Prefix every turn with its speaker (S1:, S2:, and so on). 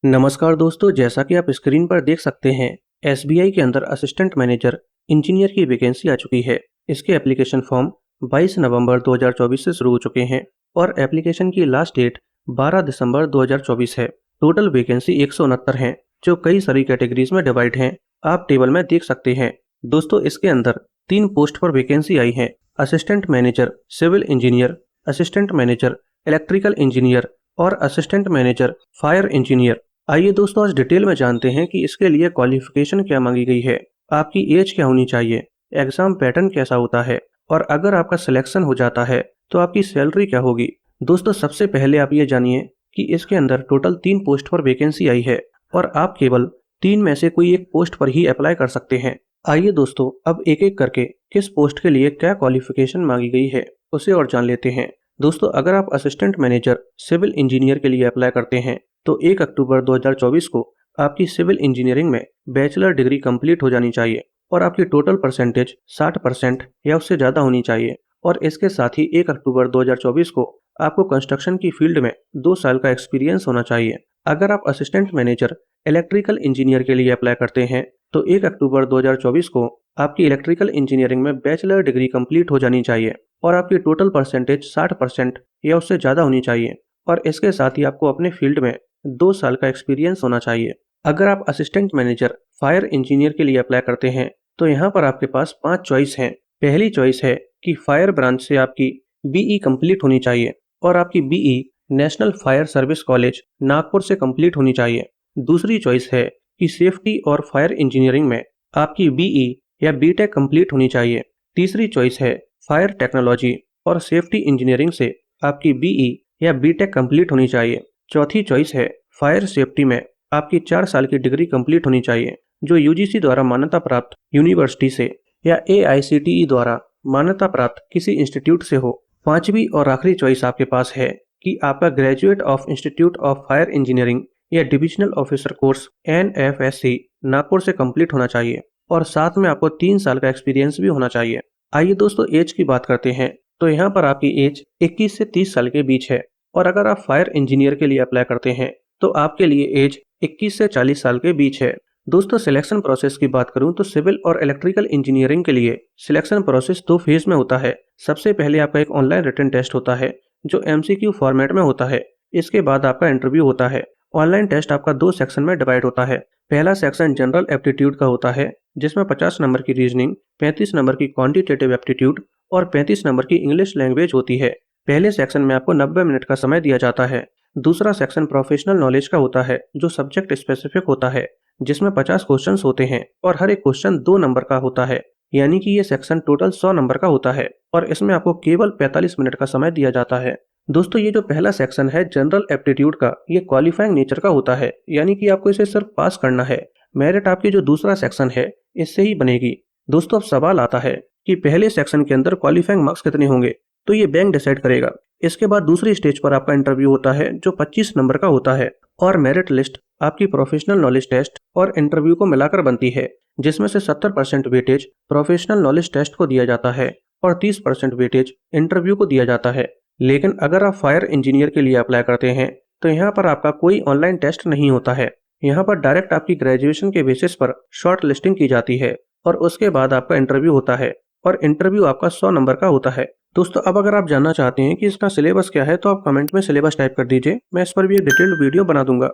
S1: नमस्कार दोस्तों, जैसा कि आप स्क्रीन पर देख सकते हैं, एसबीआई के अंदर असिस्टेंट मैनेजर इंजीनियर की वैकेंसी आ चुकी है। इसके एप्लीकेशन फॉर्म 22 नवंबर 2024 से शुरू हो चुके हैं और एप्लीकेशन की लास्ट डेट 12 दिसंबर 2024 है। टोटल वैकेंसी 169 हैं, जो कई सारी कैटेगरीज में डिवाइड हैं। आप टेबल में देख सकते हैं। दोस्तों, इसके अंदर 3 पोस्ट पर वैकेंसी आई है: assistant manager civil engineer, assistant manager electrical engineer और असिस्टेंट मैनेजर फायर इंजीनियर। आइए दोस्तों, आज डिटेल में जानते हैं कि इसके लिए क्वालिफिकेशन क्या मांगी गई है, आपकी एज क्या होनी चाहिए, एग्जाम पैटर्न कैसा होता है और अगर आपका सिलेक्शन हो जाता है तो आपकी सैलरी क्या होगी। दोस्तों, सबसे पहले आप ये जानिए कि इसके अंदर टोटल 3 पोस्ट पर वैकेंसी आई है और आप केवल 3 में से कोई एक पोस्ट पर ही अप्लाई कर सकते हैं। आइए दोस्तों, अब एक एक करके किस पोस्ट के लिए क्या क्वालिफिकेशन मांगी गई है उसे और जान लेते हैं। दोस्तों, अगर आप असिस्टेंट मैनेजर सिविल इंजीनियर के लिए अप्लाई करते हैं तो 1 अक्टूबर 2024 को आपकी सिविल इंजीनियरिंग में बैचलर डिग्री कंप्लीट हो जानी चाहिए और आपकी टोटल परसेंटेज 60% या उससे ज़्यादा होनी चाहिए। और इसके साथ ही 1 अक्टूबर 2024 को आपको कंस्ट्रक्शन की फील्ड में 2 साल का एक्सपीरियंस होना चाहिए। अगर आप असिस्टेंट मैनेजर इलेक्ट्रिकल इंजीनियर के लिए अप्लाई करते हैं तो 1 अक्टूबर 2024 को आपकी इलेक्ट्रिकल इंजीनियरिंग में बैचलर डिग्री कंप्लीट हो जानी चाहिए और आपकी टोटल परसेंटेज 60% या उससे ज़्यादा होनी चाहिए और इसके साथ ही आपको अपने फील्ड में 2 साल का एक्सपीरियंस होना चाहिए। अगर आप असिस्टेंट मैनेजर फायर इंजीनियर के लिए अप्लाई करते हैं तो यहाँ पर आपके पास 5 चॉइस हैं। पहली चॉइस है कि फायर ब्रांच से आपकी बीई कंप्लीट होनी चाहिए और आपकी BE national fire service college Nagpur से कंप्लीट होनी चाहिए। दूसरी चॉइस है कि सेफ्टी और फायर इंजीनियरिंग में आपकी बीई या बीटेक कंप्लीट होनी चाहिए। तीसरी चॉइस है फायर टेक्नोलॉजी और सेफ्टी इंजीनियरिंग से आपकी बीई या बीटेक कंप्लीट होनी चाहिए। चौथी चॉइस है फायर सेफ्टी में आपकी 4 साल की डिग्री कंप्लीट होनी चाहिए जो यूजीसी द्वारा मान्यता प्राप्त यूनिवर्सिटी से या एआईसीटीई द्वारा मान्यता प्राप्त किसी इंस्टीट्यूट से हो। पांचवी और आखिरी चॉइस आपके पास है कि आपका graduate of institute of fire engineering या divisional officer course NFSC Nagpur से कंप्लीट होना चाहिए और साथ में आपको 3 साल का एक्सपीरियंस भी होना चाहिए। आइए दोस्तों, एज की बात करते हैं तो यहाँ पर आपकी एज 21 से 30 साल के बीच है और अगर आप फायर इंजीनियर के लिए अप्लाई करते हैं तो आपके लिए एज 21 से 40 साल के बीच है। दोस्तों, सिलेक्शन प्रोसेस की बात करूं तो सिविल और इलेक्ट्रिकल इंजीनियरिंग के लिए सिलेक्शन प्रोसेस 2 फेज में होता है। सबसे पहले आपका एक ऑनलाइन रिटन टेस्ट होता है जो एमसीक्यू फॉर्मेट में होता है। इसके बाद आपका इंटरव्यू होता है। ऑनलाइन टेस्ट आपका 2 सेक्शन में डिवाइड होता है। पहला सेक्शन जनरल एप्टीट्यूड का होता है जिसमें 50 नंबर की रीजनिंग, 35 नंबर की क्वांटिटेटिव एप्टीट्यूड और 35 नंबर की इंग्लिश लैंग्वेज होती है। पहले सेक्शन में आपको 90 मिनट का समय दिया जाता है। दूसरा सेक्शन प्रोफेशनल नॉलेज का होता है जो सब्जेक्ट स्पेसिफिक होता है जिसमें 50 क्वेश्चंस होते हैं और हर एक क्वेश्चन 2 नंबर का होता है, यानी कि ये सेक्शन टोटल 100 नंबर का होता है और इसमें आपको केवल 45 मिनट का समय दिया जाता है। दोस्तों, ये जो पहला सेक्शन है जनरल एप्टीट्यूड का, ये क्वालिफाइंग नेचर का होता है, यानी कि आपको इसे सिर्फ पास करना है। मेरिट आपकी जो दूसरा सेक्शन है इससे ही बनेगी। दोस्तों, अब सवाल आता है कि पहले सेक्शन के अंदर क्वालिफाइंग मार्क्स कितने होंगे, तो ये बैंक डिसाइड करेगा। इसके बाद दूसरी स्टेज पर आपका इंटरव्यू होता है जो 25 नंबर का होता है और मेरिट लिस्ट आपकी प्रोफेशनल नॉलेज टेस्ट और इंटरव्यू को मिलाकर बनती है, जिसमें से 70% वेटेज प्रोफेशनल नॉलेज टेस्ट को दिया जाता है और 30% वेटेज इंटरव्यू को दिया जाता है। लेकिन अगर आप फायर इंजीनियर के लिए अप्लाई करते हैं तो यहाँ पर आपका कोई ऑनलाइन टेस्ट नहीं होता है। यहाँ पर डायरेक्ट आपकी ग्रेजुएशन के बेसिस पर शॉर्ट लिस्टिंग की जाती है और उसके बाद आपका इंटरव्यू होता है और इंटरव्यू आपका 100 नंबर का होता है। दोस्तों, अब अगर आप जानना चाहते हैं कि इसका सिलेबस क्या है तो आप कमेंट में सिलेबस टाइप कर दीजिए, मैं इस पर भी एक डिटेल्ड वीडियो बना दूंगा।